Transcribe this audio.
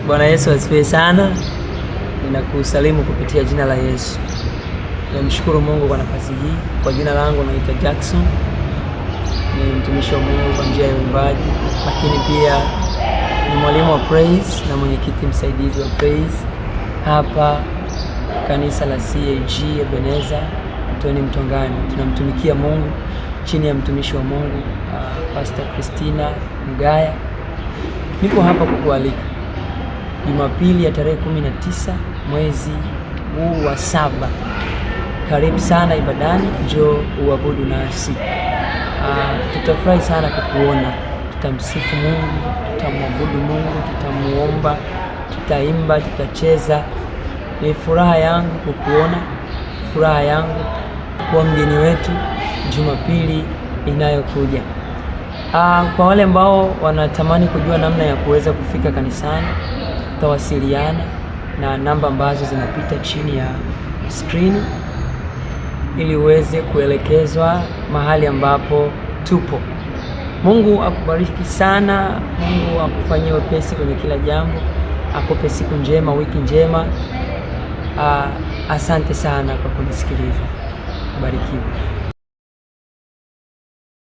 Bwana Yesu asifiwe sana. Ninakusalimu kupitia jina la Yesu. Namshukuru Mungu kwa nafasi hii. Kwa jina langu naitwa Jackson. Ni mtumishi wa Mungu kwa njia ya uimbaji, lakini pia ni mwalimu wa praise na mwenyekiti msaidizi wa praise hapa kanisa la CAG Ebeneza Mtoni Mtongani. Tunamtumikia Mungu chini ya mtumishi wa Mungu Pastor Christina Mgaya. Niko hapa kukualika Jumapili ya tarehe 19 mwezi huu wa 7. Karibu sana ibadani, njoo uabudu nasi. Tutafurahi sana kukuona. Tutamsifu Mungu, tutamwabudu Mungu, tutamuomba, tutaimba, tutacheza. Ni furaha yangu kukuona, furaha yangu kuwa mgeni wetu Jumapili inayokuja. Kwa wale ambao wanatamani kujua namna ya kuweza kufika kanisani, tawasiliana na namba ambazo zinapita chini ya screen ili uweze kuelekezwa mahali ambapo tupo. Mungu akubariki sana. Mungu akufanyie wepesi kwenye kila jambo. Akupe siku njema, wiki njema. Asante sana kwa kunisikiliza. Barikiwa.